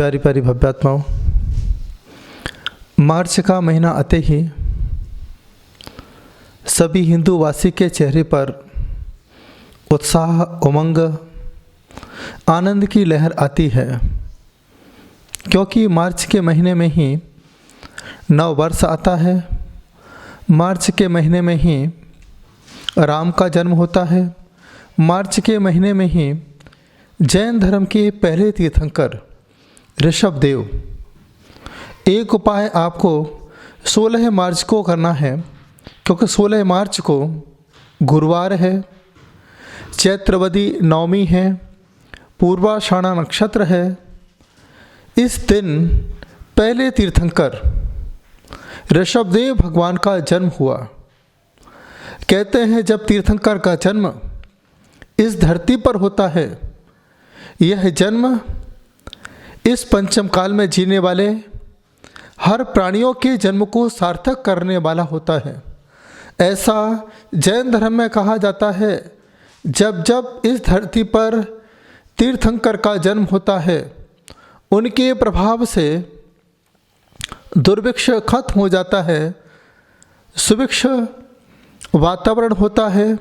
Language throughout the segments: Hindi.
प्यारी प्यारी भव्यात्माओं, मार्च का महीना आते ही सभी हिंदूवासी के चेहरे पर उत्साह, उमंग, आनंद की लहर आती है, क्योंकि मार्च के महीने में ही नव वर्ष आता है। मार्च के महीने में ही राम का जन्म होता है। मार्च के महीने में ही जैन धर्म के पहले तीर्थंकर ऋषभदेव। एक उपाय आपको 16 मार्च को करना है, क्योंकि 16 मार्च को गुरुवार है, चैत्रवदी नवमी है, पूर्वाषाढ़ा नक्षत्र है। इस दिन पहले तीर्थंकर ऋषभदेव भगवान का जन्म हुआ। कहते हैं जब तीर्थंकर का जन्म इस धरती पर होता है, यह जन्म इस पंचम काल में जीने वाले हर प्राणियों के जन्म को सार्थक करने वाला होता है। ऐसा जैन धर्म में कहा जाता है। जब जब इस धरती पर तीर्थंकर का जन्म होता है, उनके प्रभाव से दुर्भिक्ष खत्म हो जाता है, सुभिक्ष वातावरण होता है,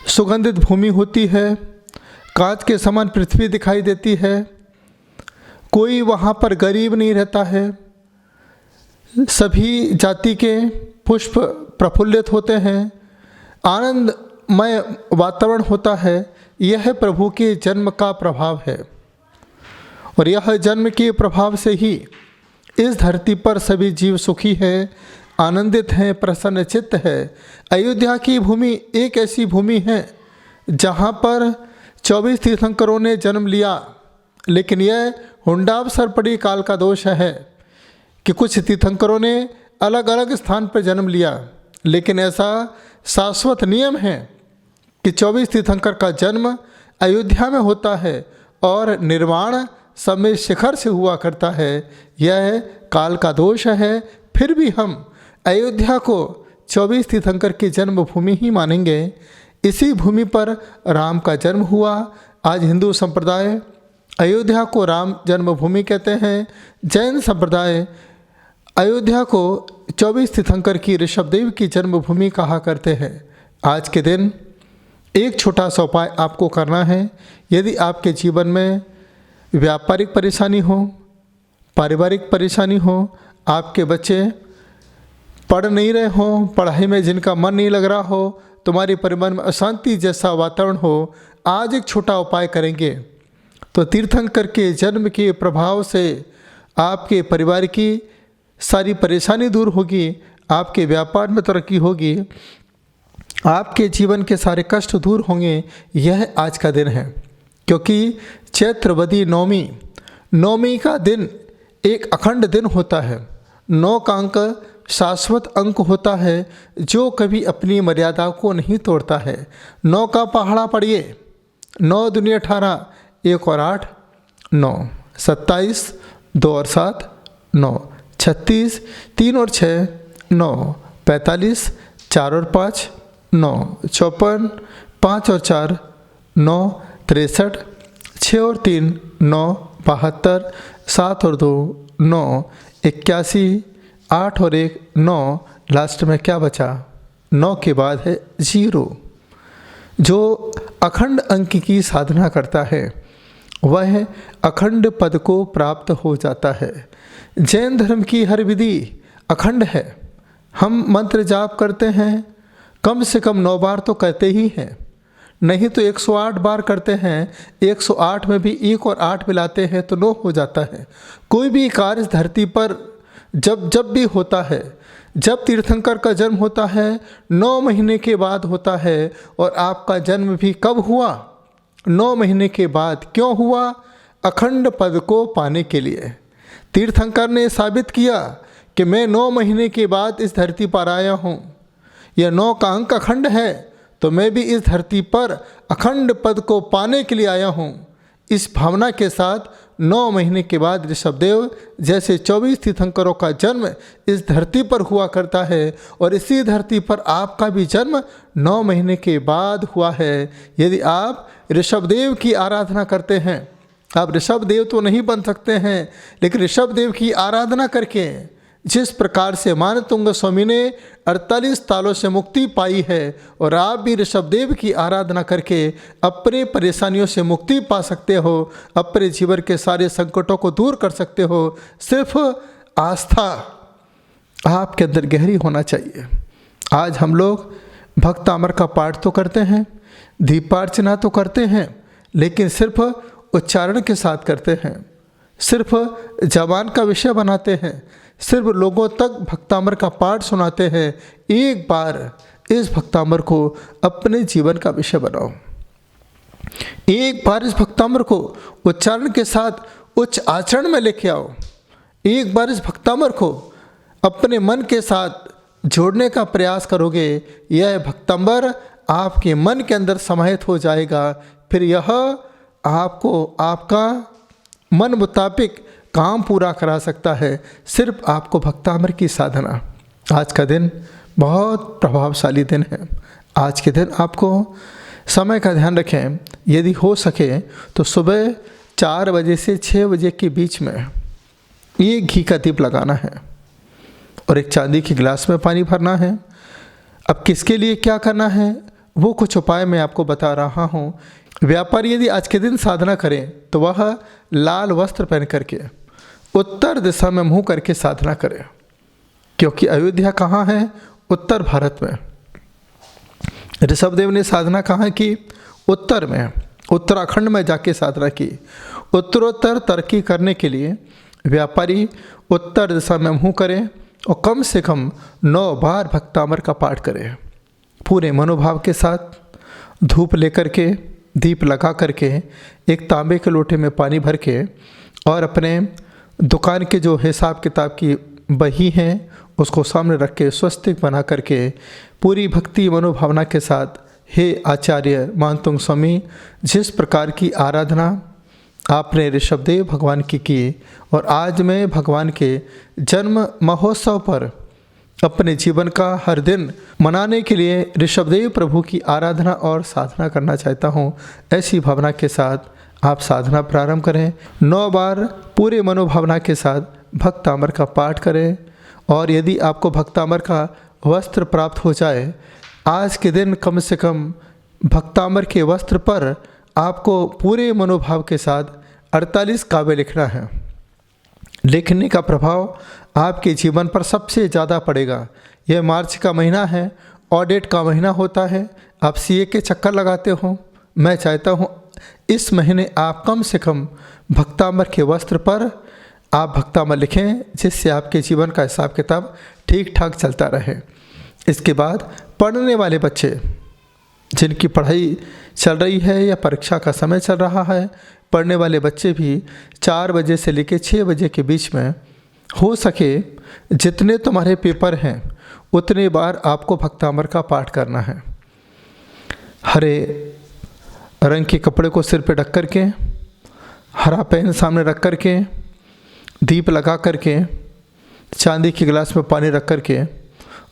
सुगंधित भूमि होती है, कांच के समान पृथ्वी दिखाई देती है, कोई वहाँ पर गरीब नहीं रहता है, सभी जाति के पुष्प प्रफुल्लित होते हैं, आनंदमय वातावरण होता है। यह प्रभु के जन्म का प्रभाव है, और यह जन्म के प्रभाव से ही इस धरती पर सभी जीव सुखी हैं, आनंदित हैं, प्रसन्नचित्त है। अयोध्या की भूमि एक ऐसी भूमि है जहाँ पर 24 तीर्थंकरों ने जन्म लिया, लेकिन यह हुंडावसर पड़ी काल का दोष है कि कुछ तीर्थंकरों ने अलग अलग स्थान पर जन्म लिया। लेकिन ऐसा शाश्वत नियम है कि 24 तीर्थंकर का जन्म अयोध्या में होता है और निर्वाण समय शिखर से हुआ करता है। यह काल का दोष है, फिर भी हम अयोध्या को 24 तीर्थंकर की जन्मभूमि ही मानेंगे। इसी भूमि पर राम का जन्म हुआ। आज हिंदू संप्रदाय अयोध्या को राम जन्मभूमि कहते हैं। जैन संप्रदाय अयोध्या को 24 तीर्थंकर की ऋषभदेव की जन्मभूमि कहा करते हैं। आज के दिन एक छोटा सा उपाय आपको करना है। यदि आपके जीवन में व्यापारिक परेशानी हो, पारिवारिक परेशानी हो, आपके बच्चे पढ़ नहीं रहे हों, पढ़ाई में जिनका मन नहीं लग रहा हो, तुम्हारे परिवार में अशांति जैसा वातावरण हो, आज एक छोटा उपाय करेंगे तो तीर्थंकर के जन्म के प्रभाव से आपके परिवार की सारी परेशानी दूर होगी, आपके व्यापार में तरक्की होगी, आपके जीवन के सारे कष्ट दूर होंगे। यह आज का दिन है, क्योंकि चैत्रवदी नवमी का दिन एक अखंड दिन होता है। 9 का अंक शाश्वत अंक होता है, जो कभी अपनी मर्यादा को नहीं तोड़ता है। 9 का पहाड़ा पढ़िए, 9 दूनी 18, 1 और 8 9, 27 2 और 7 9, 36 3 और 6 9, 45 4 और 5 9, 54 5 और 4 9, 63 6 और 3 9, 72 7 और 2 9, 81 8 और 1 9। लास्ट में क्या बचा? 9 के बाद है 0। जो अखंड अंक की साधना करता है वह अखंड पद को प्राप्त हो जाता है। जैन धर्म की हर विधि अखंड है। हम मंत्र जाप करते हैं, कम से कम 9 बार तो करते ही हैं, नहीं तो 108 बार करते हैं। 108 में भी 1 और 8 मिलाते हैं तो 9 हो जाता है। कोई भी कार्य इस धरती पर जब भी होता है, जब तीर्थंकर का जन्म होता है 9 महीने के बाद होता है। और आपका जन्म भी कब हुआ? 9 महीने के बाद। क्यों हुआ? अखंड पद को पाने के लिए। तीर्थंकर ने साबित किया कि मैं 9 महीने के बाद इस धरती पर आया हूँ। यह 9 का अंक अखंड है, तो मैं भी इस धरती पर अखंड पद को पाने के लिए आया हूँ। इस भावना के साथ 9 महीने के बाद ऋषभदेव जैसे 24 तीर्थंकरों का जन्म इस धरती पर हुआ करता है, और इसी धरती पर आपका भी जन्म 9 महीने के बाद हुआ है। यदि आप ऋषभदेव की आराधना करते हैं, आप ऋषभ देव तो नहीं बन सकते हैं, लेकिन ऋषभ देव की आराधना करके जिस प्रकार से मानतुंग स्वामी ने 48 तालों से मुक्ति पाई है, और आप भी ऋषभ देव की आराधना करके अपने परेशानियों से मुक्ति पा सकते हो, अपने जीवन के सारे संकटों को दूर कर सकते हो। सिर्फ आस्था आपके अंदर गहरी होना चाहिए। आज हम लोग भक्तामर का पाठ तो करते हैं, दीपार्चना तो करते हैं, लेकिन सिर्फ उच्चारण के साथ करते हैं, सिर्फ जबान का विषय बनाते हैं, सिर्फ लोगों तक भक्तामर का पाठ सुनाते हैं। एक बार इस भक्तामर को अपने जीवन का विषय बनाओ। एक बार इस भक्तामर को उच्चारण के साथ उच्च आचरण में लेके आओ। एक बार इस भक्तामर को अपने मन के साथ जोड़ने का प्रयास करोगे, यह भक्तामर आपके मन के अंदर समाहित हो जाएगा। फिर यह आपको आपका मन मुताबिक काम पूरा करा सकता है। सिर्फ आपको भक्तामर की साधना। आज का दिन बहुत प्रभावशाली दिन है। आज के दिन आपको समय का ध्यान रखें। यदि हो सके तो सुबह 4 बजे से 6 बजे के बीच में एक घी का दीप लगाना है और एक चांदी के गिलास में पानी भरना है। अब किसके लिए क्या करना है वो कुछ उपाय मैं आपको बता रहा हूँ। व्यापारी यदि आज के दिन साधना करें तो वह लाल वस्त्र पहन करके उत्तर दिशा में मुंह करके साधना करें, क्योंकि अयोध्या कहाँ है? उत्तर भारत में। ऋषभदेव ने साधना कहाँ की? उत्तर में, उत्तराखंड में जाके साधना की। उत्तरोत्तर तरक्की करने के लिए व्यापारी उत्तर दिशा में मुंह करें और कम से कम 9 बार भक्तामर का पाठ करें। पूरे मनोभाव के साथ धूप लेकर के, दीप लगा करके, एक तांबे के लोटे में पानी भर के और अपने दुकान के जो हिसाब किताब की बही हैं उसको सामने रख के स्वस्तिक बना करके पूरी भक्ति मनोभावना के साथ, हे आचार्य मानतुंग स्वामी, जिस प्रकार की आराधना आपने ऋषभदेव भगवान की और आज मैं भगवान के जन्म महोत्सव पर अपने जीवन का हर दिन मनाने के लिए ऋषभदेव प्रभु की आराधना और साधना करना चाहता हूँ, ऐसी भावना के साथ आप साधना प्रारंभ करें। 9 बार पूरे मनोभावना के साथ भक्तामर का पाठ करें। और यदि आपको भक्तामर का वस्त्र प्राप्त हो जाए, आज के दिन कम से कम भक्तामर के वस्त्र पर आपको पूरे मनोभाव के साथ 48 काव्य लिखना है। लिखने का प्रभाव आपके जीवन पर सबसे ज़्यादा पड़ेगा। यह मार्च का महीना है, ऑडिट का महीना होता है, आप सीए के चक्कर लगाते हो। मैं चाहता हूँ इस महीने आप कम से कम भक्तामर के वस्त्र पर आप भक्तामर लिखें, जिससे आपके जीवन का हिसाब किताब ठीक ठाक चलता रहे। इसके बाद पढ़ने वाले बच्चे जिनकी पढ़ाई चल रही है या परीक्षा का समय चल रहा है, पढ़ने वाले बच्चे भी 4 बजे से लेकर 6 बजे के बीच में हो सके जितने तुम्हारे पेपर हैं उतने बार आपको भक्तामर का पाठ करना है। हरे रंग के कपड़े को सिर पे ढक करके, हरा पेन सामने रख करके, दीप लगा करके, चांदी के गिलास में पानी रख करके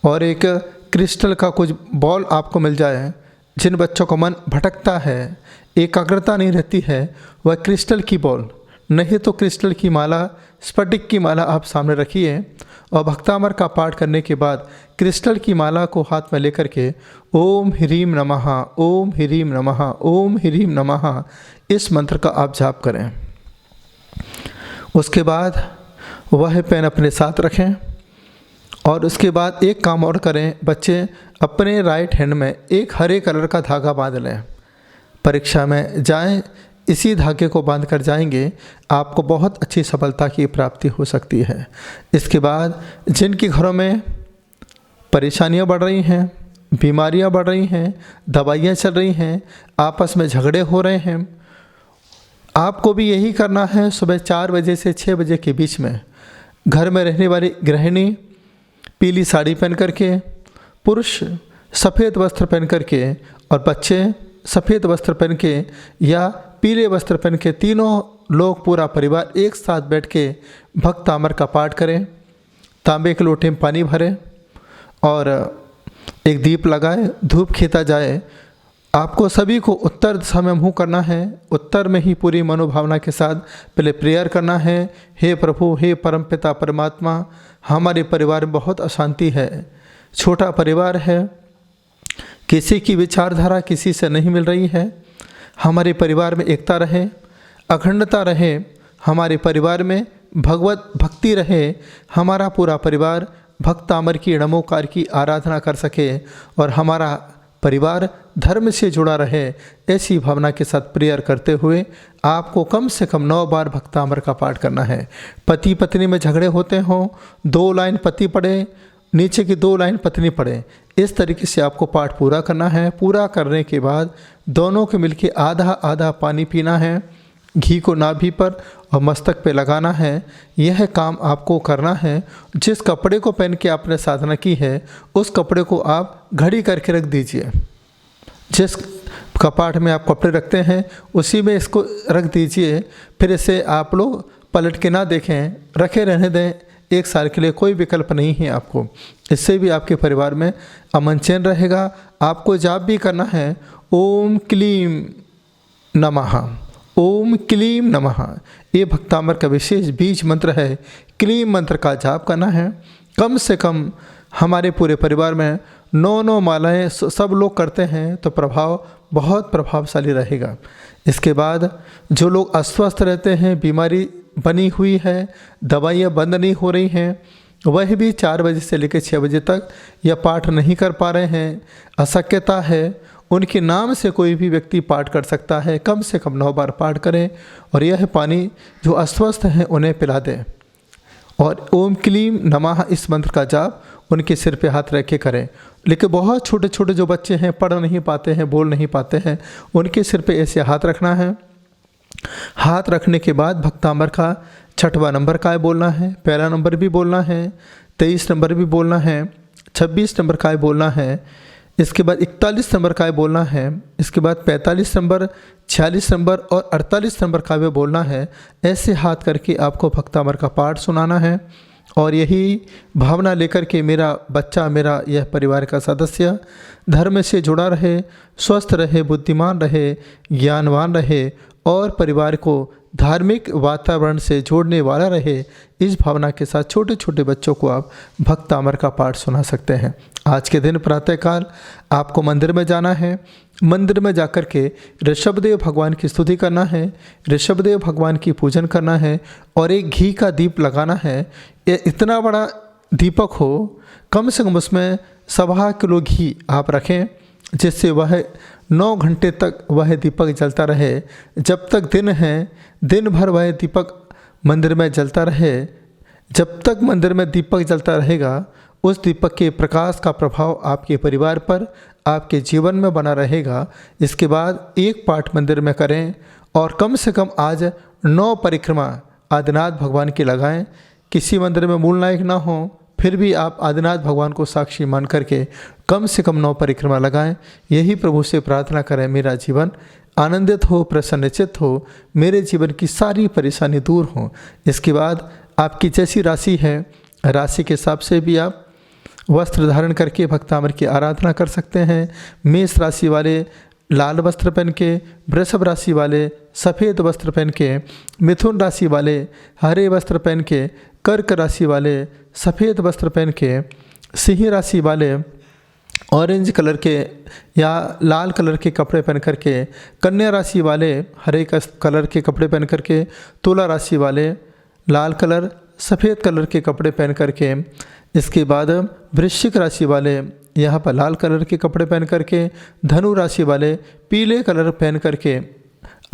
और एक क्रिस्टल का कुछ बॉल आपको मिल जाए। जिन बच्चों का मन भटकता है, एकाग्रता नहीं रहती है, वह क्रिस्टल की बॉल नहीं तो क्रिस्टल की माला, स्फटिक की माला आप सामने रखिए और भक्तामर का पाठ करने के बाद क्रिस्टल की माला को हाथ में लेकर के ओम ह्रीम नमः, ओम ह्रीम नमः, ओम ह्रीम नमः इस मंत्र का आप जाप करें। उसके बाद वह पेन अपने साथ रखें और उसके बाद एक काम और करें, बच्चे अपने राइट हैंड में एक हरे कलर का धागा बांध लें। परीक्षा में जाएं, इसी धागे को बांध कर जाएंगे, आपको बहुत अच्छी सफलता की प्राप्ति हो सकती है। इसके बाद जिनके घरों में परेशानियां बढ़ रही हैं, बीमारियां बढ़ रही हैं, दवाइयां चल रही हैं, आपस में झगड़े हो रहे हैं, आपको भी यही करना है। सुबह 4 बजे से 6 बजे के बीच में घर में रहने वाली गृहिणी पीली साड़ी पहन करके, पुरुष सफ़ेद वस्त्र पहन करके और बच्चे सफ़ेद वस्त्र पहन के या पीले वस्त्र पहन के, तीनों लोग पूरा परिवार एक साथ बैठ के भक्तामर का पाठ करें। तांबे के लोटे में पानी भरें और एक दीप लगाए, धूप खींचा जाए। आपको सभी को उत्तर दिशा में मुँह करना है। उत्तर में ही पूरी मनोभावना के साथ पहले प्रेयर करना है। हे प्रभु, हे परमपिता परमात्मा, हमारे परिवार में बहुत अशांति है, छोटा परिवार है, किसी की विचारधारा किसी से नहीं मिल रही है। हमारे परिवार में एकता रहे, अखंडता रहे, हमारे परिवार में भगवत भक्ति रहे, हमारा पूरा परिवार भक्तामर की नमोकार की आराधना कर सके और हमारा परिवार धर्म से जुड़ा रहे। ऐसी भावना के साथ प्रेयर करते हुए आपको कम से कम 9 बार भक्तामर का पाठ करना है। पति पत्नी में झगड़े होते हों, 2 लाइन पति पढ़े, नीचे की 2 लाइन पत्नी पढ़े, इस तरीके से आपको पाठ पूरा करना है। पूरा करने के बाद दोनों के मिलके आधा आधा पानी पीना है, घी को नाभि पर और मस्तक पे लगाना है। यह काम आपको करना है। जिस कपड़े को पहन के आपने साधना की है उस कपड़े को आप घड़ी करके रख दीजिए। जिस कपाट में आप कपड़े रखते हैं उसी में इसको रख दीजिए। फिर इसे आप लोग पलट के ना देखें, रखे रहने दें। 1 साल के लिए कोई विकल्प नहीं है आपको। इससे भी आपके परिवार में अमन चैन रहेगा। आपको जाप भी करना है, ओम क्लीम नमः, ओम क्लीम नमः। ये भक्तामर का विशेष बीज मंत्र है। क्लीम मंत्र का जाप करना है। कम से कम हमारे पूरे परिवार में 9 मालाएं सब लोग करते हैं तो प्रभाव बहुत प्रभावशाली रहेगा। इसके बाद जो लोग अस्वस्थ रहते हैं, बीमारी बनी हुई है, दवाइयाँ बंद नहीं हो रही हैं, वह भी 4 बजे से लेकर 6 बजे तक यह पाठ नहीं कर पा रहे हैं, अशक्यता है, उनके नाम से कोई भी व्यक्ति पाठ कर सकता है। कम से कम 9 बार पाठ करें और यह पानी जो अस्वस्थ हैं उन्हें पिला दें। और ओम क्लीम नमः इस मंत्र का जाप उनके सिर पे हाथ रख के करें। लेकिन बहुत छोटे छोटे जो बच्चे हैं, पढ़ नहीं पाते हैं, बोल नहीं पाते हैं, उनके सिर पे ऐसे हाथ रखना है। हाथ रखने के बाद भक्तामर का 6वां नंबर का बोलना है, पहला नंबर भी बोलना है, 23 नंबर भी बोलना है, 26 नंबर का बोलना है, इसके बाद 41 नंबर का बोलना है, इसके बाद 45 नंबर, 46 नंबर और 48 नंबर का भी बोलना है। ऐसे हाथ करके आपको भक्तामर का पाठ सुनाना है और यही भावना लेकर के मेरा बच्चा, मेरा यह परिवार का सदस्य धर्म से जुड़ा रहे, स्वस्थ रहे, बुद्धिमान रहे, ज्ञानवान रहे और परिवार को धार्मिक वातावरण से जोड़ने वाला रहे। इस भावना के साथ छोटे छोटे बच्चों को आप भक्तामर का पाठ सुना सकते हैं। आज के दिन प्रातःकाल आपको मंदिर में जाना है। मंदिर में जाकर के ऋषभदेव भगवान की स्तुति करना है, ऋषभदेव भगवान की पूजन करना है और एक घी का दीप लगाना है। ये इतना बड़ा दीपक हो, कम से कम उसमें 1.25 किलो घी आप रखें, जिससे वह 9 घंटे तक वह दीपक जलता रहे। जब तक दिन है, दिन भर वह दीपक मंदिर में जलता रहे। जब तक मंदिर में दीपक जलता रहेगा, उस दीपक के प्रकाश का प्रभाव आपके परिवार पर, आपके जीवन में बना रहेगा। इसके बाद एक पाठ मंदिर में करें और कम से कम आज 9 परिक्रमा आदिनाथ भगवान की लगाएं। किसी मंदिर में मूल नायक ना हो, फिर भी आप आदिनाथ भगवान को साक्षी मान करके कम से कम 9 परिक्रमा लगाएं। यही प्रभु से प्रार्थना करें, मेरा जीवन आनंदित हो, प्रसन्नचित्त हो, मेरे जीवन की सारी परेशानी दूर हो। इसके बाद आपकी जैसी राशि है, राशि के हिसाब से भी आप वस्त्र धारण करके भक्तामर की आराधना कर सकते हैं। मेष राशि वाले लाल वस्त्र पहन के, वृषभ राशि वाले सफ़ेद वस्त्र पहन के, मिथुन राशि वाले हरे वस्त्र पहन के, कर्क राशि वाले सफ़ेद वस्त्र पहन के, सिंह राशि वाले ऑरेंज कलर के या लाल कलर के कपड़े पहन करके, कन्या राशि वाले हरे कलर के कपड़े पहन करके, तुला राशि वाले लाल कलर सफ़ेद कलर के कपड़े पहन करके, इसके बाद वृश्चिक राशि वाले यहाँ पर लाल कलर के कपड़े पहन करके, धनु राशि वाले पीले कलर पहन करके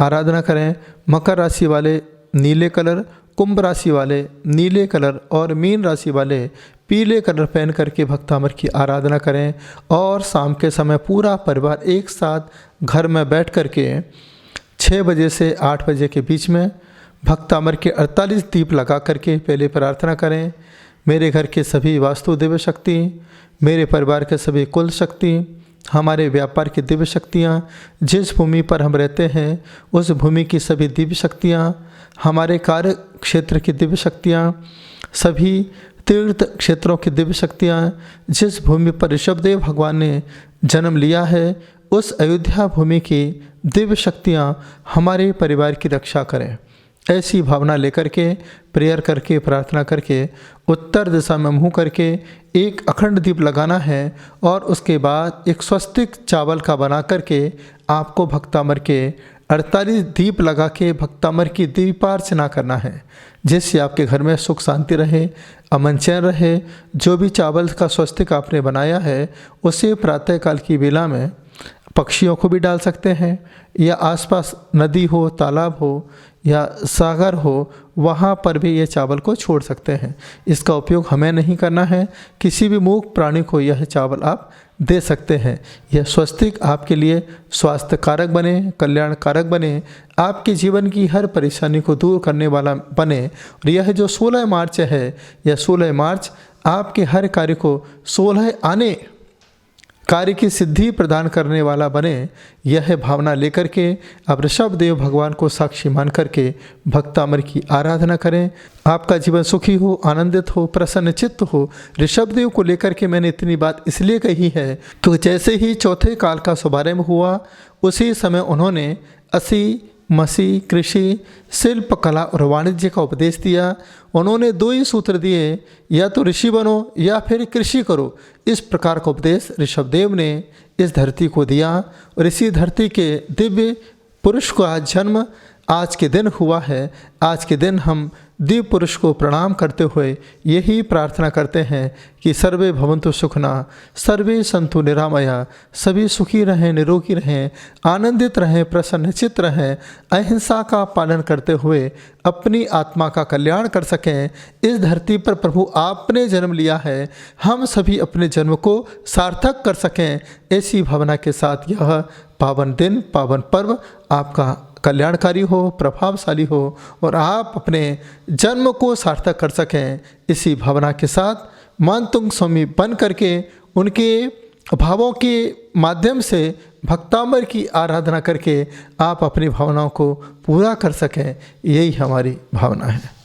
आराधना करें। मकर राशि वाले नीले कलर, कुंभ राशि वाले नीले कलर और मीन राशि वाले पीले कलर पहन करके भक्तामर की आराधना करें। और शाम के समय पूरा परिवार एक साथ घर में बैठ करके 6 बजे से 8 बजे के बीच में भक्तामर के 48 दीप लगा करके पहले प्रार्थना करें। मेरे घर के सभी वास्तु दिव्य शक्ति, मेरे परिवार के सभी कुल शक्ति, हमारे व्यापार की दिव्य शक्तियाँ, जिस भूमि पर हम रहते हैं उस भूमि की सभी दिव्य शक्तियाँ, हमारे कार्य क्षेत्र की दिव्य शक्तियाँ, सभी तीर्थ क्षेत्रों की दिव्य शक्तियाँ, जिस भूमि पर ऋषभदेव भगवान ने जन्म लिया है उस अयोध्या भूमि की दिव्य शक्तियाँ हमारे परिवार की रक्षा करें। ऐसी भावना लेकर के, प्रेयर करके, प्रार्थना करके, उत्तर दिशा में मुँह करके एक अखंड दीप लगाना है और उसके बाद एक स्वस्तिक चावल का बना करके आपको भक्तामर के 48 दीप लगा के भक्तामर की दीपार्चना करना है, जिससे आपके घर में सुख शांति रहे, अमन चैन रहे। जो भी चावल का स्वस्तिक आपने बनाया है उसे प्रातःकाल की बेला में पक्षियों को भी डाल सकते हैं, या आसपास नदी हो, तालाब हो या सागर हो, वहाँ पर भी ये चावल को छोड़ सकते हैं। इसका उपयोग हमें नहीं करना है, किसी भी मूक प्राणी को यह चावल आप दे सकते हैं। यह स्वस्तिक आपके लिए स्वास्थ्य कारक बने, कल्याण कारक बने, आपके जीवन की हर परेशानी को दूर करने वाला बने। और यह जो 16 मार्च है, यह 16 मार्च आपके हर कार्य को 16 आने कार्य की सिद्धि प्रदान करने वाला बने। यह भावना लेकर के आप ऋषभ देव भगवान को साक्षी मान करके भक्तामर की आराधना करें। आपका जीवन सुखी हो, आनंदित हो, प्रसन्न चित्त हो। ऋषभ देव को लेकर के मैंने इतनी बात इसलिए कही है कि जैसे ही चौथे काल का शुभारंभ हुआ उसी समय उन्होंने असी मसी, कृषि, शिल्प, कला और वाणिज्य का उपदेश दिया। उन्होंने 2 ही सूत्र दिए, या तो ऋषि बनो या फिर कृषि करो। इस प्रकार का उपदेश ऋषभदेव ने इस धरती को दिया और इसी धरती के दिव्य पुरुष का जन्म आज के दिन हुआ है। आज के दिन हम दिव्य पुरुष को प्रणाम करते हुए यही प्रार्थना करते हैं कि सर्वे भवन्तु सुखना, सर्वे सन्तु निरामया, सभी सुखी रहें, निरोगी रहें, आनंदित रहें, प्रसन्नचित्त रहें, अहिंसा का पालन करते हुए अपनी आत्मा का कल्याण कर सकें। इस धरती पर प्रभु आपने जन्म लिया है, हम सभी अपने जन्म को सार्थक कर सकें। ऐसी भावना के साथ यह पावन दिन, पावन पर्व आपका कल्याणकारी हो, प्रभावशाली हो और आप अपने जन्म को सार्थक कर सकें। इसी भावना के साथ मानतुंग स्वामी बन करके उनके भावों के माध्यम से भक्तामर की आराधना करके आप अपनी भावनाओं को पूरा कर सकें, यही हमारी भावना है।